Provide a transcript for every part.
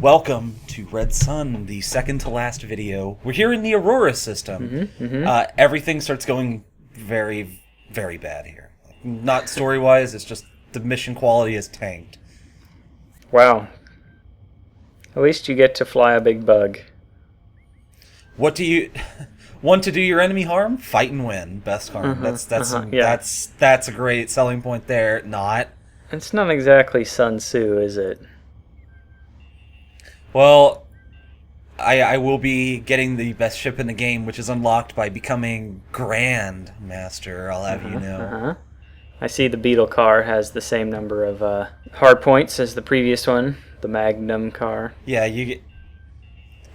Welcome to Red Sun, the second to last video. We're here in the Aurora system. Everything starts going very, very bad here. Not story-wise, it's just the mission quality is tanked. Wow. At least you get to fly a big bug. What do you want to do your enemy harm? Fight and win. Best harm. That's a great selling point there. Not. It's not exactly Sun Tzu, is it? Well, I will be getting the best ship in the game, which is unlocked by becoming Grand Master, I'll have you know. I see the Beetle car has the same number of hard points as the previous one, the Magnum car. Yeah, you get...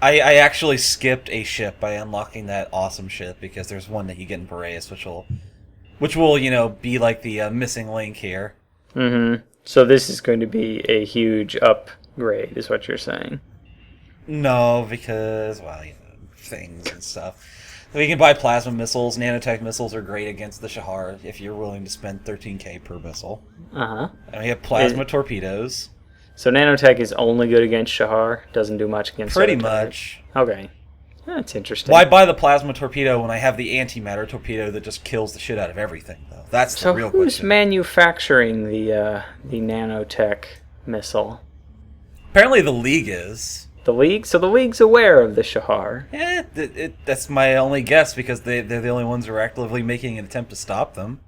I actually skipped a ship by unlocking that awesome ship, because there's one that you get in Boreas, which will, you know, be like the missing link here. So this is going to be a huge upgrade, is what you're saying. No, because, well, you know, things and stuff. We can buy plasma missiles. Nanotech missiles are great against the sha'har if you're willing to spend 13k per missile. And we have plasma torpedoes. So nanotech is only good against sha'har? Doesn't do much against Pretty much. Okay. That's interesting. Why buy the plasma torpedo when I have the antimatter torpedo that just kills the shit out of everything, though? That's the real question. So who's manufacturing the nanotech missile? Apparently the League is. The League? So the League's aware of the sha'har. Yeah, that's my only guess, because they're the only ones who are actively making an attempt to stop them.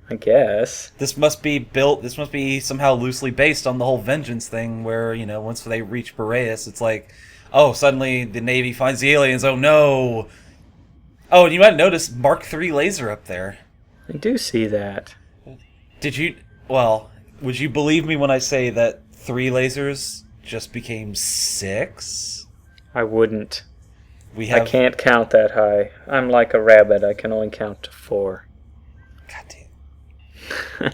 I guess. This must be somehow loosely based on the whole vengeance thing, where, you know, once they reach Boreas, it's like, oh, suddenly the Navy finds the aliens, oh no! Oh, and you might notice Mark III laser up there. I do see that. Would you believe me when I say that 3 lasers just became 6? I wouldn't. I can't count that high. I'm like a rabbit, I can only count to 4. God damn.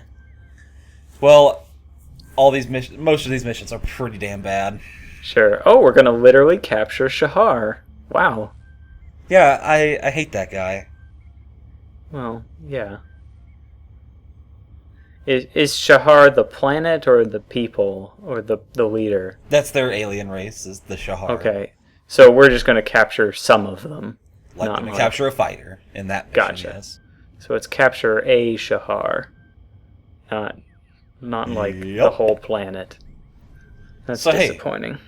Well, most of these missions are pretty damn bad. Sure. Oh, we're gonna literally capture sha'har. Wow. Yeah, I hate that guy. Well, yeah. Is sha'har the planet or the people or the leader? That's their alien race, is the sha'har. Okay. So we're just gonna capture some of them. Let them capture a fighter in that mission, Gotcha. Yes. So it's capture a sha'har. Not like the whole planet. That's disappointing. Hey,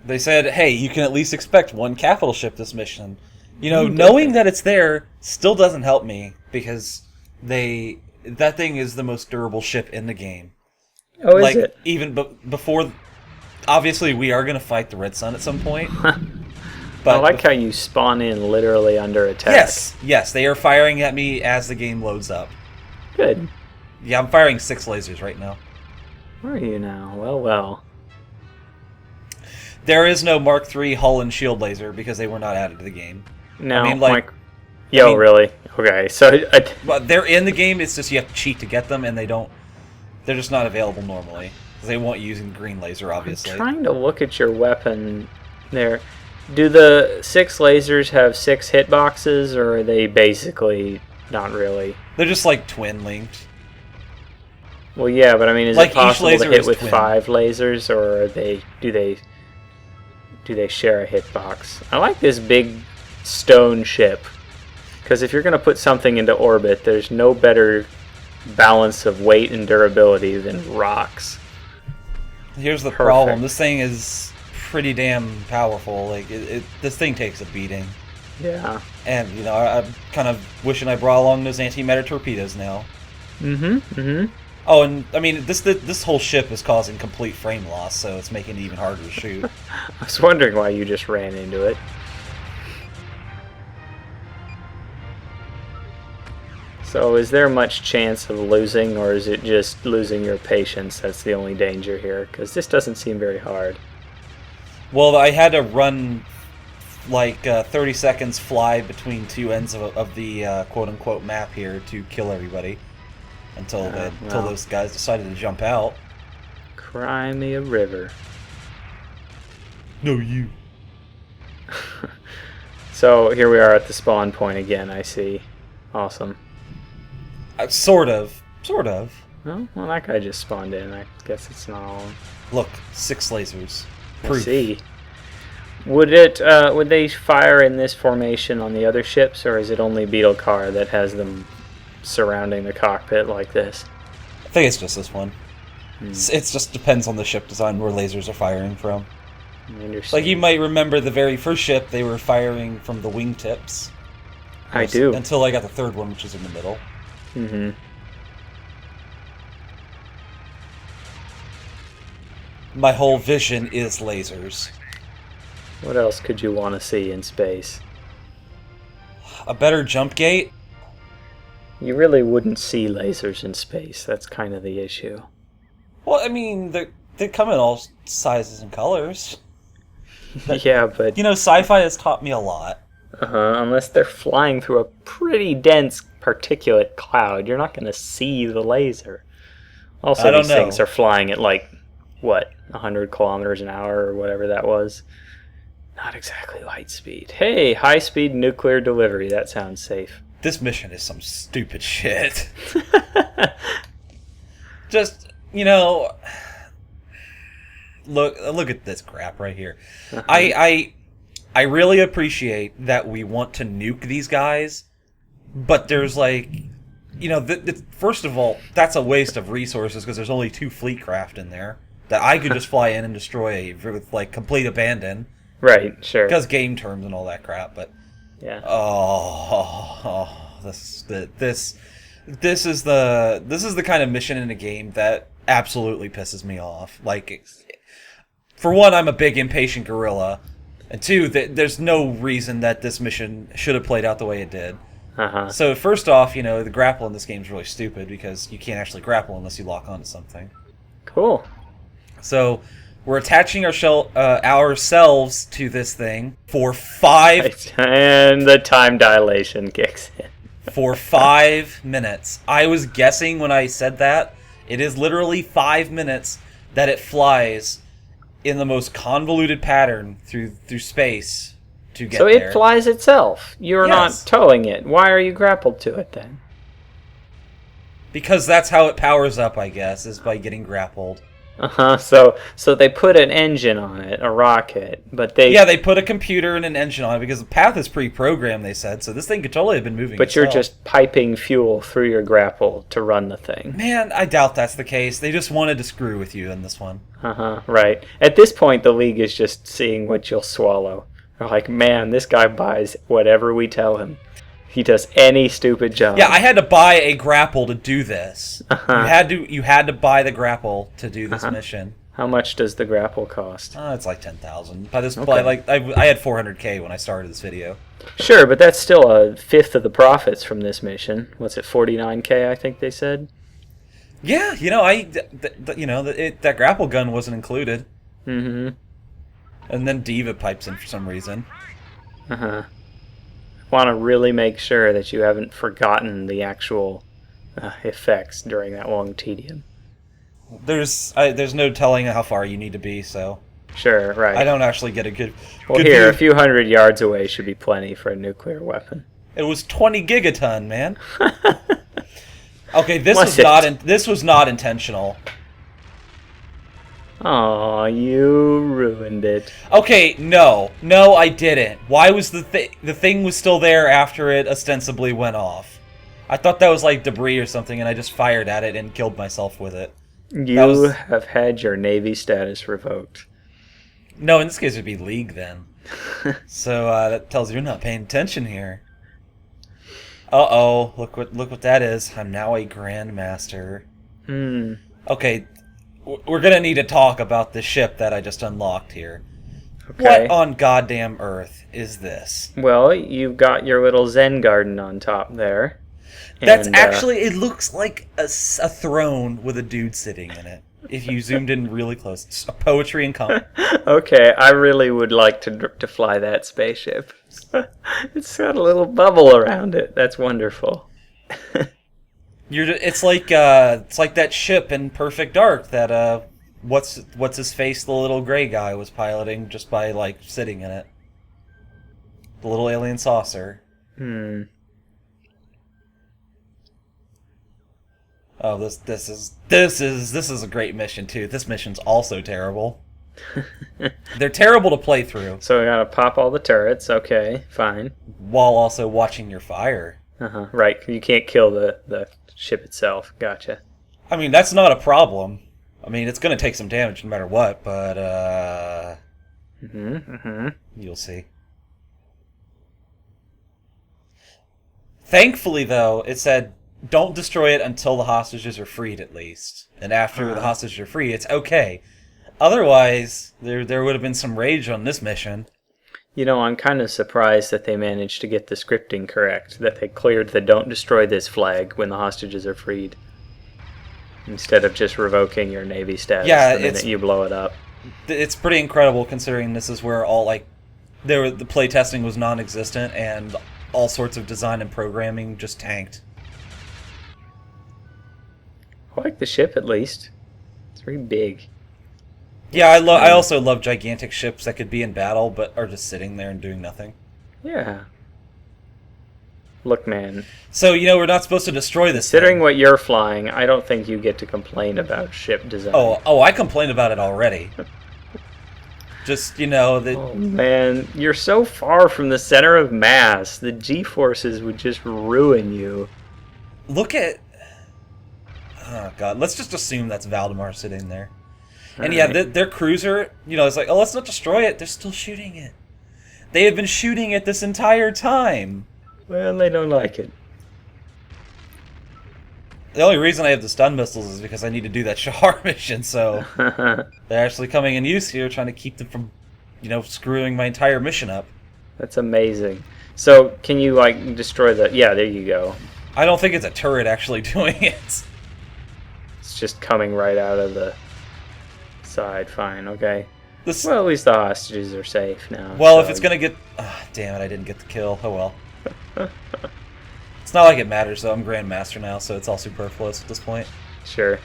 they said, hey, you can at least expect 1 capital ship this mission. You know, knowing that it's there still doesn't help me, because that thing is the most durable ship in the game. Oh, is it? Even before... Obviously, we are going to fight the Red Sun at some point. But I like how you spawn in literally under attack. Yes, they are firing at me as the game loads up. Good. Yeah, I'm firing 6 lasers right now. Where are you now? Well. There is no Mark III hull and shield laser because they were not added to the game. No, really? Okay, so... But they're in the game, it's just you have to cheat to get them, and they're just not available normally. Because they won't use green laser, obviously. I'm trying to look at your weapon there. Do the 6 lasers have 6 hitboxes, or are they basically not really? They're just like twin-linked. Well, yeah, but I mean, is like it possible to hit with twin. 5 lasers, or do they share a hitbox? I like this big stone ship, because if you're going to put something into orbit, there's no better balance of weight and durability than rocks. Here's the problem. This thing is pretty damn powerful. Like this thing takes a beating. Yeah. And you know, I'm kind of wishing I brought along those antimatter torpedoes now. Oh, and I mean, this whole ship is causing complete frame loss, so it's making it even harder to shoot. I was wondering why you just ran into it. So is there much chance of losing, or is it just losing your patience that's the only danger here? Because this doesn't seem very hard. Well, I had to run like 30 seconds fly between 2 ends of the quote-unquote map here to kill everybody until those guys decided to jump out. Cry me a river. No, you. So here we are at the spawn point again, I see. Awesome. Sort of. Well, that guy just spawned in. I guess it's not all. Look, 6 lasers. Proof. I see. Would they fire in this formation on the other ships, or is it only Beetle Car that has them surrounding the cockpit like this? I think it's just this one. It just depends on the ship design where lasers are firing from. Like, you might remember the very first ship, they were firing from the wingtips. I do. Until I got the third one, which is in the middle. Mm-hmm. My whole vision is lasers. What else could you want to see in space? A better jump gate? You really wouldn't see lasers in space. That's kind of the issue. Well, I mean, they come in all sizes and colors. Yeah, but... You know, sci-fi has taught me a lot. Unless they're flying through a pretty dense particulate cloud, you're not going to see the laser. Also, these things are flying at, like, what, 100 kilometers an hour or whatever that was? Not exactly light speed. Hey, high-speed nuclear delivery. That sounds safe. This mission is some stupid shit. Just, you know... Look at this crap right here. I really appreciate that we want to nuke these guys, but there's like, you know, first of all, that's a waste of resources because there's only 2 fleet craft in there that I could just fly in and destroy with like complete abandon. Right, sure. Because game terms and all that crap, but yeah. This is the kind of mission in a game that absolutely pisses me off. Like, for one, I'm a big impatient gorilla. And 2, there's no reason that this mission should have played out the way it did. So first off, you know, the grapple in this game is really stupid because you can't actually grapple unless you lock onto something. Cool. So we're attaching ourselves to this thing for 5... And the time dilation kicks in. For 5 minutes. I was guessing when I said that. It is literally 5 minutes that it flies in the most convoluted pattern through space to get there. So it flies itself. You're not towing it. Why are you grappled to it then? Because that's how it powers up, I guess, is by getting grappled. So they put an engine on it, a rocket, but they... Yeah, they put a computer and an engine on it because the path is pre-programmed, they said, so this thing could totally have been moving But itself. You're just piping fuel through your grapple to run the thing. Man, I doubt that's the case. They just wanted to screw with you in this one. Right. At this point, the League is just seeing what you'll swallow. They're like, man, this guy buys whatever we tell him. He does any stupid job. Yeah, I had to buy a grapple to do this. You had to buy the grapple to do this mission. How much does the grapple cost? It's like 10,000. By this, I had 400k when I started this video. Sure, but that's still a fifth of the profits from this mission. What's it, 49k? I think they said. Yeah, you know, that grapple gun wasn't included. And then Diva pipes in for some reason. Want to really make sure that you haven't forgotten the actual effects during that long tedium. There's no telling how far you need to be, so... Sure, right. I don't actually get a good... Well, good here, view. A few hundred yards away should be plenty for a nuclear weapon. It was 20 gigaton, man. Okay, this was not intentional. Aw, you ruined it. Okay, no, I didn't. Why was the thing was still there after it ostensibly went off? I thought that was like debris or something, and I just fired at it and killed myself with it. You have had your Navy status revoked. No, in this case it'd be League then. So that tells you you're not paying attention here. Uh-oh, look what that is. I'm now a Grandmaster. Okay, we're gonna need to talk about the ship that I just unlocked here. Okay. What on goddamn earth is this? Well, you've got your little Zen garden on top there. That's actually, it looks like a throne with a dude sitting in it. If you zoomed in really close. It's a poetry and comment. Okay, I really would like to fly that spaceship. It's got a little bubble around it. That's wonderful. It's like that ship in Perfect Dark that what's his face, the little gray guy was piloting just by like sitting in it. The little alien saucer. Oh, this is a great mission too. This mission's also terrible. They're terrible to play through. So we gotta pop all the turrets. Okay, fine. While also watching your fire. Right, you can't kill the ship itself. Gotcha. I mean, that's not a problem. I mean, it's going to take some damage no matter what, but, you'll see. Thankfully, though, it said, don't destroy it until the hostages are freed, at least. And after the hostages are free, it's okay. Otherwise, there would have been some rage on this mission. You know, I'm kind of surprised that they managed to get the scripting correct, that they cleared the don't destroy this flag when the hostages are freed. Instead of just revoking your Navy status the minute you blow it up. It's pretty incredible considering this is where all, like, the play testing was non-existent and all sorts of design and programming just tanked. I like the ship, at least. It's very big. Yeah, I also love gigantic ships that could be in battle but are just sitting there and doing nothing. Yeah. Look, man. So, you know, we're not supposed to destroy this Considering thing. what you're flying, I don't think you get to complain about ship design. Oh, I complained about it already. Just, you know, that... Oh, man. You're so far from the center of mass. The G-forces would just ruin you. Look at... Oh, God. Let's just assume that's Valdemar sitting there. And yeah, their cruiser, you know, it's like, oh, let's not destroy it. They're still shooting it. They have been shooting it this entire time. Well, they don't like it. The only reason I have the stun missiles is because I need to do that sha'har mission, so they're actually coming in use here, trying to keep them from, you know, screwing my entire mission up. That's amazing. So, can you, like, destroy the... Yeah, there you go. I don't think it's a turret actually doing it. It's just coming right out of the side. Fine, okay. Well, at least the hostages are safe now. Well, so if it's gonna get... Oh, damn it, I didn't get the kill. Oh well. It's not like it matters, though. I'm Grandmaster now, so it's all superfluous at this point. Sure.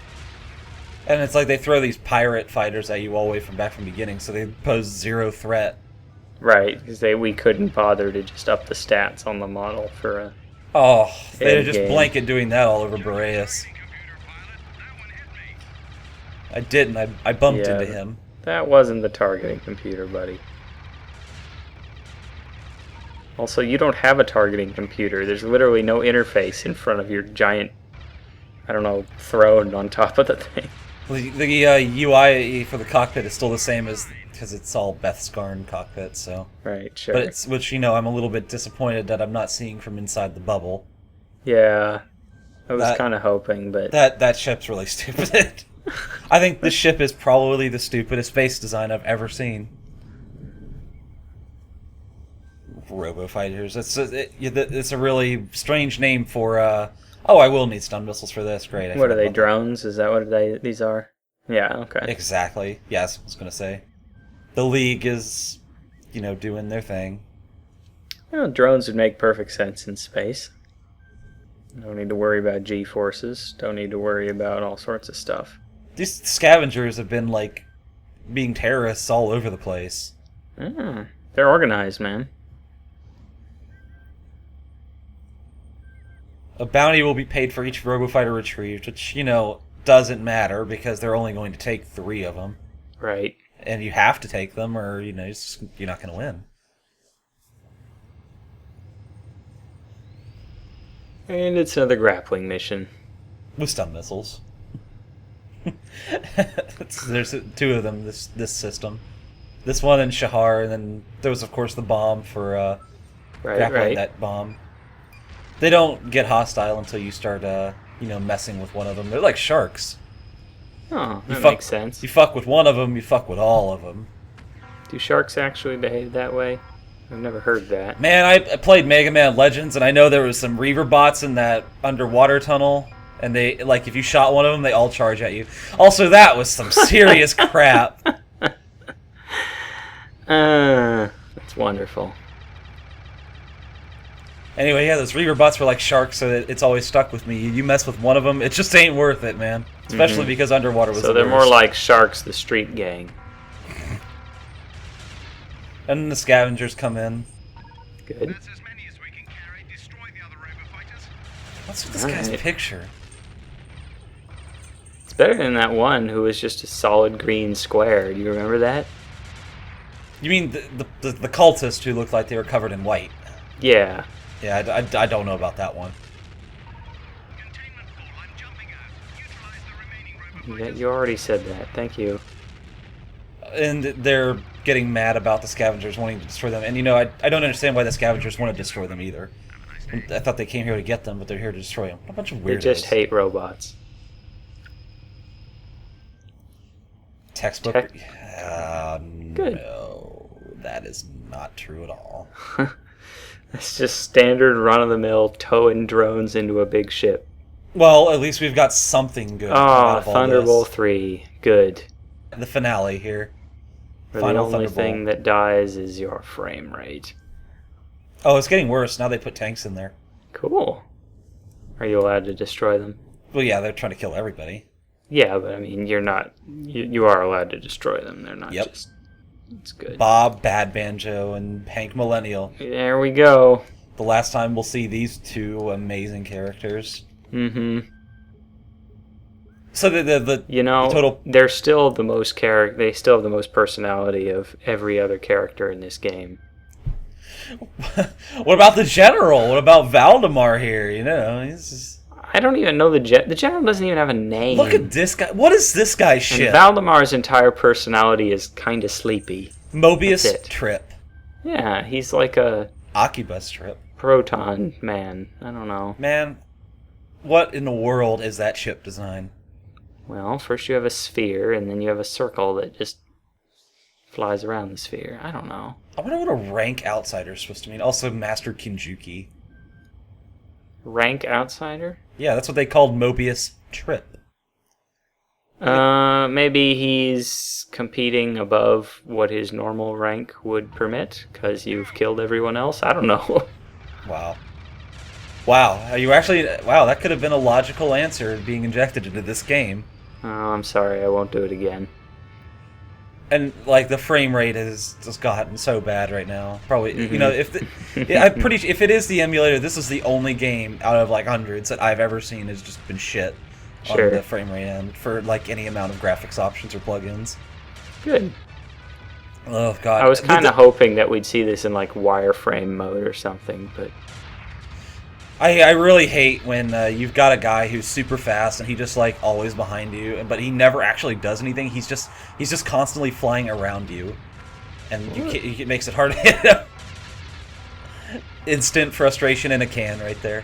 And it's like they throw these pirate fighters at you all the way from back from the beginning, so they pose zero threat. Right, because we couldn't bother to just up the stats on the model for a... Oh, they're just blanket doing that all over Boreas. I didn't. I bumped into him. That wasn't the targeting computer, buddy. Also, you don't have a targeting computer. There's literally no interface in front of your giant, I don't know, throne on top of the thing. The UI for the cockpit is still the same as, because it's all Bethskarn cockpit, so. Right, sure. But it's, which, you know, I'm a little bit disappointed that I'm not seeing from inside the bubble. Yeah, I was kind of hoping, but... That ship's really stupid. I think this ship is probably the stupidest space design I've ever seen. Robo-fighters. It's a really strange name for, oh, I will need stun missiles for this. Great. What are they, drones? Is that what these are? Yeah, okay. Exactly. Yes, I was going to say. The League is, you know, doing their thing. Well, drones would make perfect sense in space. Don't need to worry about G-forces. Don't need to worry about all sorts of stuff. These scavengers have been, like, being terrorists all over the place. They're organized, man. A bounty will be paid for each robofighter retrieved, which, you know, doesn't matter because they're only going to take 3 of them. Right. And you have to take them or, you know, you're not going to win. And it's another grappling mission. With stun missiles. There's 2 of them, this system. This one and sha'har, and then there was, of course, the bomb for grappling that bomb. They don't get hostile until you start, you know, messing with one of them. They're like sharks. Oh, that makes sense. You fuck with one of them, you fuck with all of them. Do sharks actually behave that way? I've never heard that. Man, I played Mega Man Legends, and I know there was some Reaver bots in that underwater tunnel, and they, like, if you shot one of them, they all charge at you. Also, that was some serious crap. That's wonderful. Anyway, yeah, those Reaver bots were like sharks, so it's always stuck with me. You mess with one of them, it just ain't worth it, man. Especially because underwater was So they're more like Sharks the Street Gang. And then the scavengers come in. Good. What's with this guy's picture? It's better than that one who was just a solid green square. Do you remember that? You mean the cultist who looked like they were covered in white? Yeah. Yeah, I don't know about that one. You already said that. Thank you. And they're getting mad about the scavengers wanting to destroy them. And you know, I don't understand why the scavengers want to destroy them either. I thought they came here to get them, but they're here to destroy them. What a bunch of weirdos. They just hate robots. Textbook? Good. No, that is not true at all. It's just standard run-of-the-mill towing drones into a big ship. Well, at least we've got something good. Oh, Thunderbowl 3. Good. The finale here. Where the only thing that dies is your frame rate. Oh, it's getting worse. Now they put tanks in there. Cool. Are you allowed to destroy them? Well, yeah, they're trying to kill everybody. Yeah, but I mean, you're not... You are allowed to destroy them. They're not just... It's good. Bob, Bad Banjo, and Hank Millennial. There we go. The last time we'll see these two amazing characters. Mm-hmm. So the total... they're still the most they still have the most personality of every other character in this game. What about the General? What about Valdemar here? You know, he's just... I don't even know the General doesn't even have a name. Look at this guy. What is this guy's shit? And Valdemar's entire personality is kind of sleepy. Mobius Trip. Yeah, he's like a... Occubus Trip. Proton man. I don't know. Man, what in the world is that ship design? Well, first you have a sphere, and then you have a circle that just flies around the sphere. I don't know. I wonder what a rank outsider is supposed to mean. Also, Master Kinjuki. Rank outsider? Yeah, that's what they called Mobius Trip. Maybe he's competing above what his normal rank would permit, because you've killed everyone else? I don't know. Wow. Wow, are you actually... Wow, that could have been a logical answer being injected into this game. Oh, I'm sorry, I won't do it again. And, like, the frame rate has just gotten so bad right now. Probably, you know, if if it is the emulator, this is the only game out of, like, hundreds that I've ever seen has just been shit on the frame rate end for, like, any amount of graphics options or plugins. Good. Oh, God. I was kind of hoping that we'd see this in, like, wireframe mode or something, but... I really hate when you've got a guy who's super fast and he just like always behind you, but he never actually does anything. He's just constantly flying around you, and it makes it hard to hit him. Instant frustration in a can right there.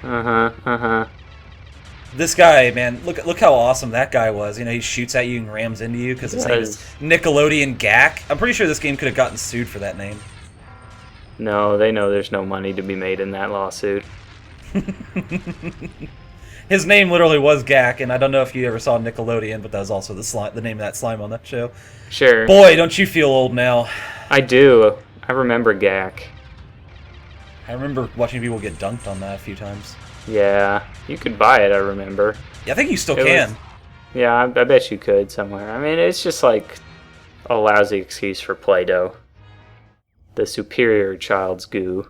This guy, man, look how awesome that guy was. You know, he shoots at you and rams into you because his name is Nickelodeon Gak. I'm pretty sure this game could have gotten sued for that name. No, they know there's no money to be made in that lawsuit. His name literally was Gak, and I don't know if you ever saw Nickelodeon, but that was also the name of that slime on that show. Sure. Boy, don't you feel old now. I do. I remember Gak. I remember watching people get dunked on that a few times. Yeah, you could buy it, I remember. Yeah, I think you still can. Yeah, I bet you could somewhere. I mean, it's just like a lousy excuse for Play-Doh. The superior child's goo.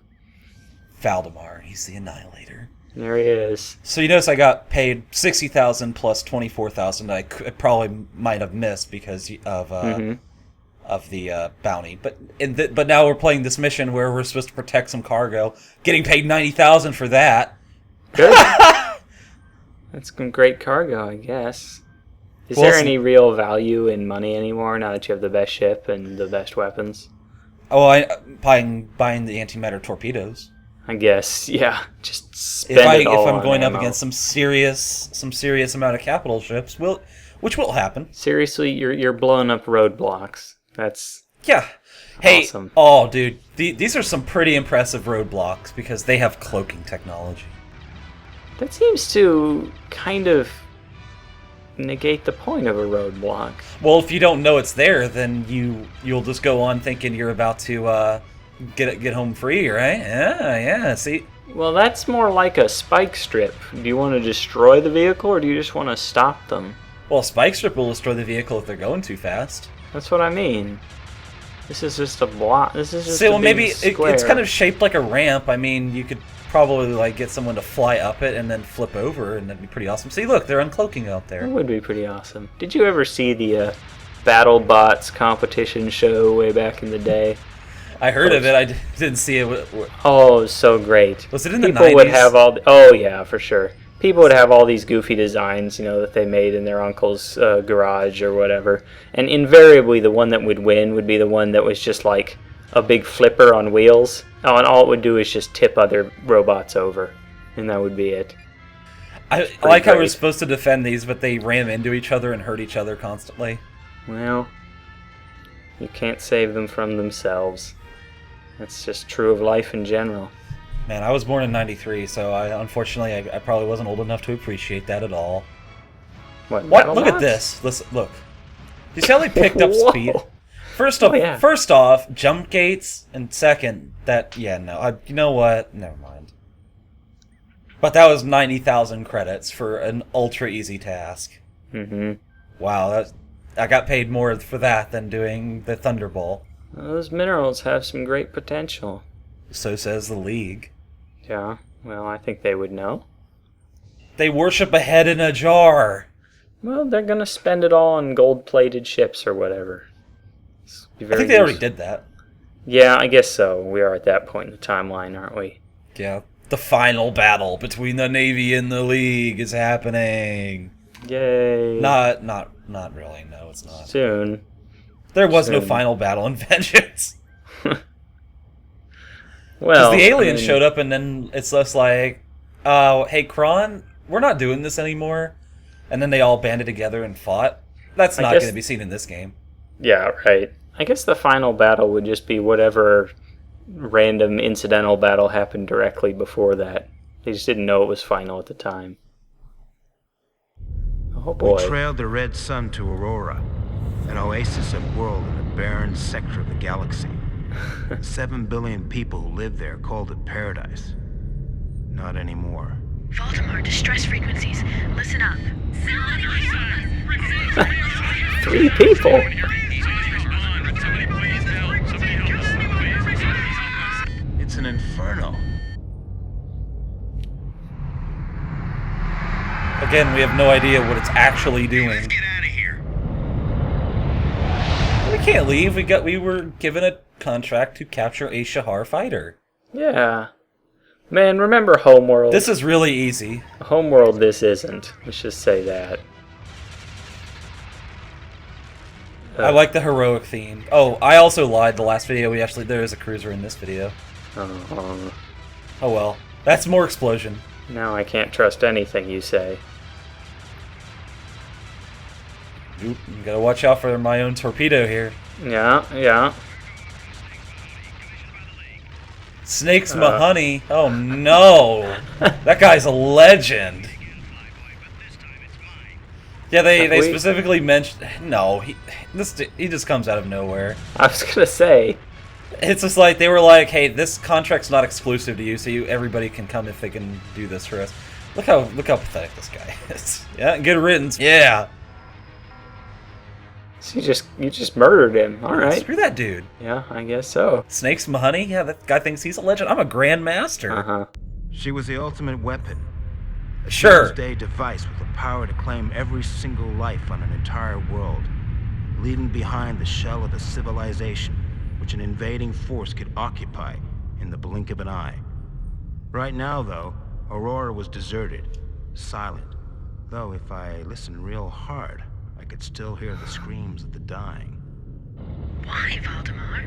Valdemar, he's the Annihilator. There he is. So you notice I got paid 60,000 plus 24,000. I probably might have missed because of the bounty. But now we're playing this mission where we're supposed to protect some cargo, getting paid 90,000 for that. Good. That's some great cargo, I guess. Is there any real value in money anymore now that you have the best ship and the best weapons? Oh, buying the antimatter torpedoes. I guess, yeah. Just spend it all if I'm going ammo. up against some serious amount of capital ships, which will happen. Seriously, you're blowing up roadblocks. That's awesome. Oh, dude, these are some pretty impressive roadblocks because they have cloaking technology. That seems to kind of negate the point of a roadblock. Well, if you don't know it's there, then you'll just go on thinking you're about to get home free, right? Yeah. See. Well, that's more like a spike strip. Do you want to destroy the vehicle, or do you just want to stop them? Well, a spike strip will destroy the vehicle if they're going too fast. That's what I mean. This is just a block. This is just maybe it's kind of shaped like a ramp. I mean, you could probably like get someone to fly up it and then flip over, and that'd be pretty awesome. See, look, they're uncloaking out there. That would be pretty awesome. Did you ever see the Battle Bots competition show way back in the day? I heard of it. I didn't see it. Oh, it was so great. Was it in the 90s? People would have all... Oh, yeah, for sure. People would have all these goofy designs, that they made in their uncle's garage or whatever. And invariably, the one that would win would be the one that was just like a big flipper on wheels. Oh, and all it would do is just tip other robots over. And that would be it. I like how we're supposed to defend these, but they ram into each other and hurt each other constantly. Well, you can't save them from themselves. That's just true of life in general. Man, I was born in '93, so unfortunately I probably wasn't old enough to appreciate that at all. What? Look at this. Listen, look. Do you see how they picked up speed? First off, jump gates, and second, you know what? Never mind. But that was 90,000 credits for an ultra easy task. Mm-hmm. Wow, I got paid more for that than doing the Thunderbowl. Those minerals have some great potential. So says the League. Yeah, well, I think they would know. They worship a head in a jar. Well, they're going to spend it all on gold-plated ships or whatever. I think they already did that. Yeah, I guess so. We are at that point in the timeline, aren't we? Yeah. The final battle between the Navy and the League is happening. Yay. Not really. No, it's not. Soon. There was no final battle in Vengeance. Well, the aliens showed up, and then it's just like, hey, Kron, we're not doing this anymore. And then they all banded together and fought. That's not going to be seen in this game. Yeah, right. I guess the final battle would just be whatever random incidental battle happened directly before that. They just didn't know it was final at the time. Oh boy. We trailed the red sun to Aurora, an oasis of world in a barren sector of the galaxy. 7 billion people who live there called it paradise. Not anymore. Valdemar, distress frequencies. Listen up. 3 people? It's an inferno. Again, we have no idea what it's actually doing. Let's get out of here. We can't leave. We were given a contract to capture a sha'har fighter. Yeah. Man, remember Homeworld? This is really easy. Homeworld this isn't. Let's just say that. I like the heroic theme. Oh, I also lied the last video. There is a cruiser in this video. Oh well. That's more explosion. Now I can't trust anything you say. Oop, you gotta watch out for my own torpedo here. Yeah. Snake's my honey. Oh no. That guy's a legend. Yeah, they specifically mentioned... No, he just comes out of nowhere. I was gonna say... It's just like, they were like, hey, this contract's not exclusive to you, so everybody can come if they can do this for us. Look how pathetic this guy is. Yeah, good riddance. Yeah. So you just murdered him. All right. Screw that dude. Yeah, I guess so. Snake's my honey? Yeah, that guy thinks he's a legend. I'm a grandmaster. Uh-huh. She was the ultimate weapon. A Sure. doomsday device with the power to claim every single life on an entire world, leaving behind the shell of a civilization which an invading force could occupy in the blink of an eye. Right now, though, Aurora was deserted, silent. Though if I listen real hard, I could still hear the screams of the dying. Why, Valdemar?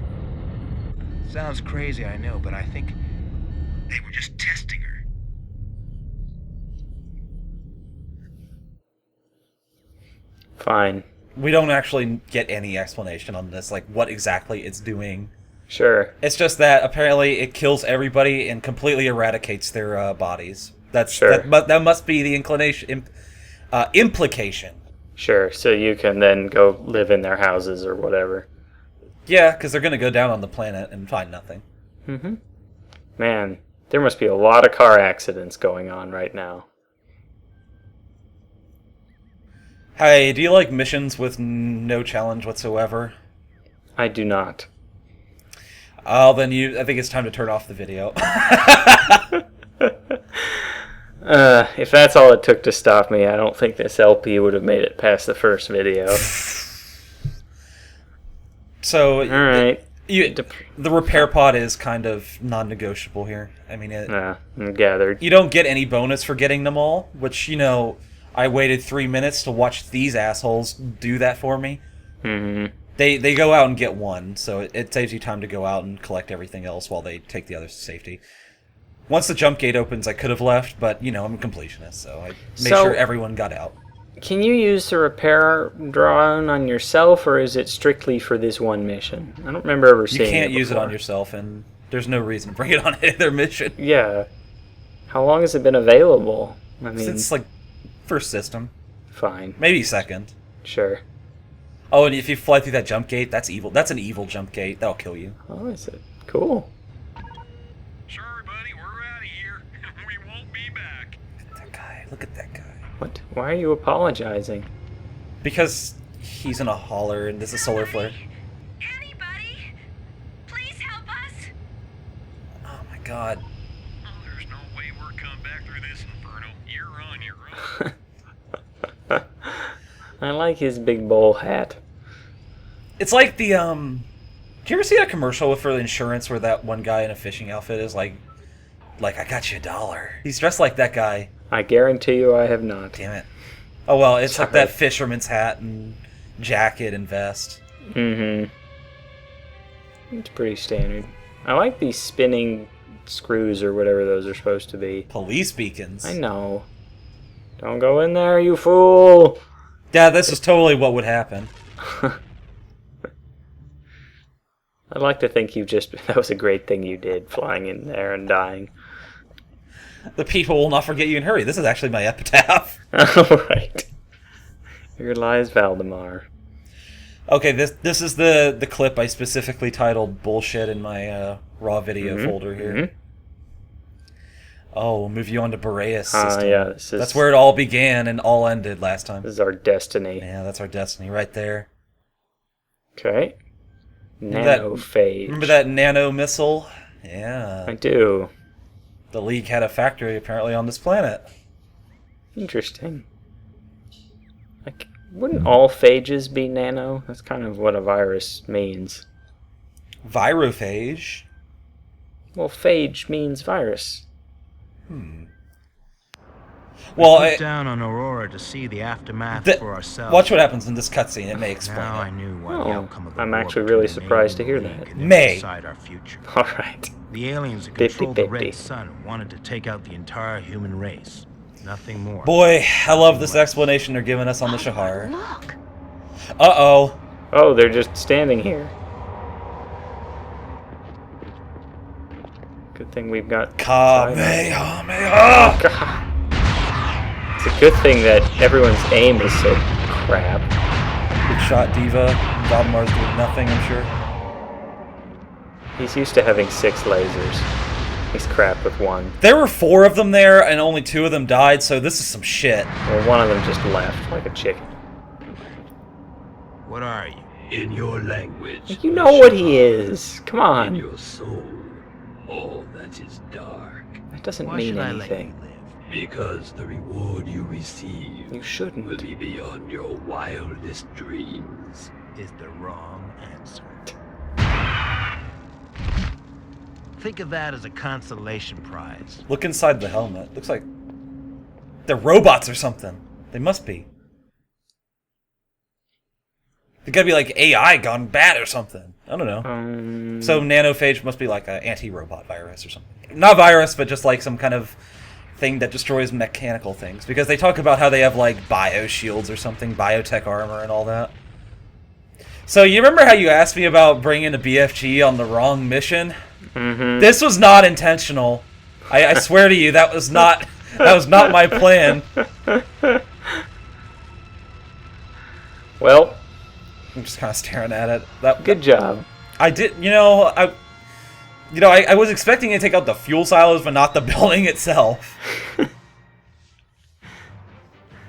Sounds crazy, I know, but I think they were just testing her. Fine. We don't actually get any explanation on this, like what exactly it's doing. Sure. It's just that apparently it kills everybody and completely eradicates their bodies. Sure. That must be the implication. Sure, so you can then go live in their houses or whatever. Yeah, because they're going to go down on the planet and find nothing. Mm-hmm. Man, there must be a lot of car accidents going on right now. Hey, do you like missions with no challenge whatsoever? I do not. Oh, then I think it's time to turn off the video. If that's all it took to stop me, I don't think this LP would have made it past the first video. So, Alright. the repair pod is kind of non-negotiable here. I mean, I'm gathered. you don't get any bonus for getting them all, which, I waited 3 minutes to watch these assholes do that for me. Mm-hmm. They go out and get one, so it saves you time to go out and collect everything else while they take the others to safety. Once the jump gate opens, I could have left, but, I'm a completionist, so I made sure everyone got out. Can you use the repair drone on yourself, or is it strictly for this one mission? I don't remember ever seeing it. You can't use it before. on yourself, and there's no reason to bring it on any other mission. Yeah. How long has it been available? I mean, Since, first system. fine. Maybe second. Sure. Oh, and if you fly through that jump gate, that's evil. That's an evil jump gate. That'll kill you. Oh, is it? Cool. Sorry, buddy, we're out of here. We won't be back. That guy. Look at that guy. What? Why are you apologizing? Because he's in a holler and this is solar flare. Anybody? Please help us. Oh my god. Oh, there's no way we're coming back through this inferno. You're on your own. I like his big bowl hat. It's like the do you ever see that commercial for the insurance where that one guy in a fishing outfit is like I got you $1? He's dressed like that guy. I guarantee you I have not. Damn it. Oh well, it's like Sorry. that fisherman's hat and jacket and vest. Mm-hmm. It's pretty standard. I like these spinning screws or whatever those are supposed to be. Police beacons. I know. Don't go in there, you fool! Yeah, this is totally what would happen. I'd like to think that was a great thing you did, flying in there and dying. The people will not forget you in a hurry. This is actually my epitaph. Alright. Here lies Valdemar. Okay, this is the clip I specifically titled "Bullshit" in my raw video folder here. Mm-hmm. Oh, we'll move you on to Boreas system. Yeah, That's where it all began and all ended last time. This is our destiny. Yeah, that's our destiny right there. Okay. Nanophage. Remember that nano missile? Yeah. I do. The League had a factory apparently on this planet. Interesting. Wouldn't all phages be nano? That's kind of what a virus means. Virophage? Well, phage means virus. Well, Went down on Aurora to see the aftermath for ourselves. watch what happens in this cutscene. It may explain Now I it. knew what the Oh, outcome of the I'm war actually between really the surprised to Navy hear and the that. League and May. decide our future. Alright. The aliens who control the 50-50. Red Sun wanted to take out the entire human race. Nothing more. Boy, I love this explanation they're giving us on the sha'har. Look. Uh-oh. Oh, they're just standing here. Good thing we've got... Kamehameha! God. It's a good thing that everyone's aim is so crap. Good shot, Diva. Valdemar's doing nothing, I'm sure. He's used to having 6 lasers. He's crap with 1. There were 4 of them there, and only 2 of them died, so this is some shit. Well, one of them just left, like a chicken. What are you? In your language. You know what he is. Come In on. your soul. All that is dark. That doesn't Why mean should I let you anything. live? Because the reward you receive You shouldn't. will be beyond your wildest dreams. Is the wrong answer. Think of that as a consolation prize. Look inside the helmet. Looks like they're robots or something. They must be. They gotta be like AI gone bad or something. I don't know. So nanophage must be like an anti-robot virus or something. Not virus, but just like some kind of thing that destroys mechanical things. Because they talk about how they have like bio shields or something, biotech armor and all that. So you remember how you asked me about bringing a BFG on the wrong mission? Mm-hmm. This was not intentional. I swear to you, that was not my plan. Well, I'm just kind of staring at it. good job. I did, I was expecting to take out the fuel silos, but not the building itself.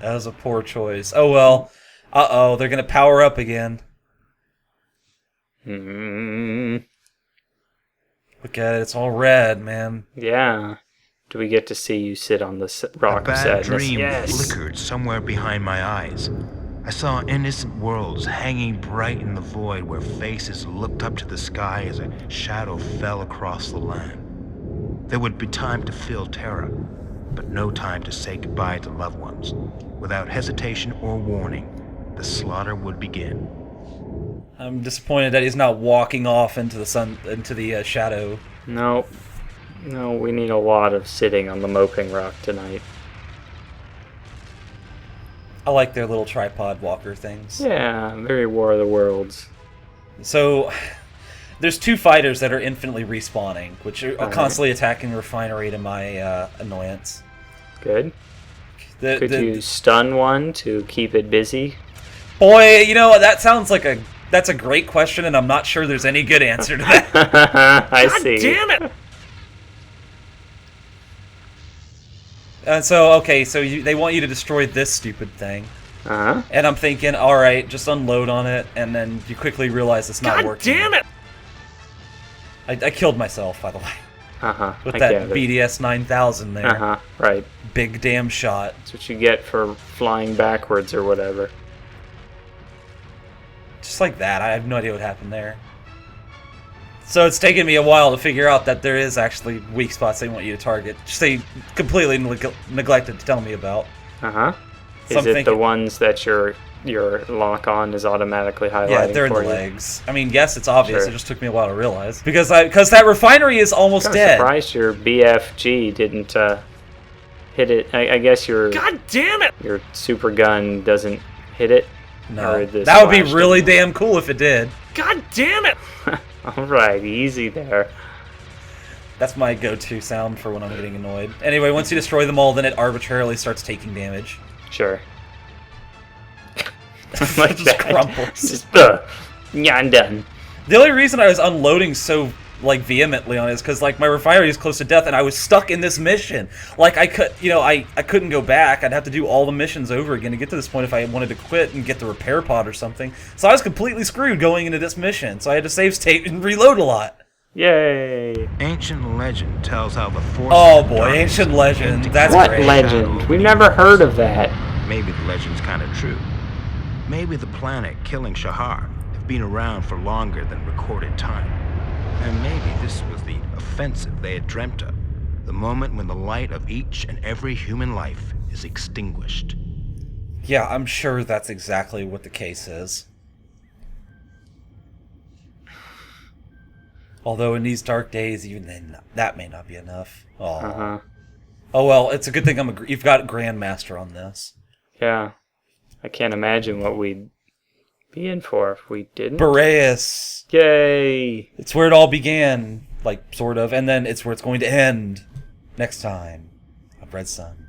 That was a poor choice. Oh well. Uh-oh, they're gonna power up again. Mm, Look at it, it's all red, man. yeah. Do we get to see you sit on the A rock of bad sadness? dream Yes. flickered somewhere behind my eyes. I saw innocent worlds hanging bright in the void where faces looked up to the sky as a shadow fell across the land. There would be time to feel terror, but no time to say goodbye to loved ones. Without hesitation or warning, the slaughter would begin. I'm disappointed that he's not walking off into the shadow. No, we need a lot of sitting on the moping rock tonight. I like their little tripod walker things. Yeah, very War of the Worlds. So, there's two fighters that are infinitely respawning, which are Alright. constantly attacking the refinery to my annoyance. Good. The, Could the- you stun one to keep it busy? Boy, you know, that sounds like that's a great question, and I'm not sure there's any good answer to that. I see. Damn it! So they want you to destroy this stupid thing. Uh-huh. And I'm thinking, alright, just unload on it, and then you quickly realize it's not working. Damn it! I killed myself, by the way. Uh-huh. With I that get it. BDS 9000 there. Uh-huh. Right. Big damn shot. That's what you get for flying backwards or whatever. Just like that. I have no idea what happened there. So it's taken me a while to figure out that there is actually weak spots they want you to target. Just they completely neglected to tell me about. Uh-huh. So Is I'm it thinking- the ones that your lock-on is automatically highlighting Yeah, they're in for the you? legs. I mean, yes, it's obvious. Sure. It just took me a while to realize. Because that refinery is almost I'm dead. surprised your BFG didn't hit it. I guess your God damn it! your super gun doesn't hit it. No. Or the That would be splash really didn't. damn cool if it did. God damn it! Alright, easy there. That's my go-to sound for when I'm getting annoyed. Anyway, once you destroy them all, then it arbitrarily starts taking damage. Sure. Like Just that. crumples. Just, yeah, I'm done. The only reason I was unloading so vehemently on it is because my refinery is close to death and I was stuck in this mission. I couldn't go back. I'd have to do all the missions over again to get to this point if I wanted to quit and get the repair pod or something. So I was completely screwed going into this mission. So I had to save state and reload a lot. Yay. Ancient legend tells how the force. Oh boy, ancient legend. That's What great. legend? We've never heard of that. Maybe the legend's kind of true. Maybe the planet killing Sha'har have been around for longer than recorded time. And maybe this was the offensive they had dreamt of. The moment when the light of each and every human life is extinguished. Yeah, I'm sure that's exactly what the case is. Although in these dark days, even then, that may not be enough. Oh, Uh-huh. oh well, it's a good thing you've got Grandmaster on this. Yeah. I can't imagine what we'd be in for if we didn't. Boreas! Yay! It's where it all began, sort of, and then it's where it's going to end next time on Red Sun.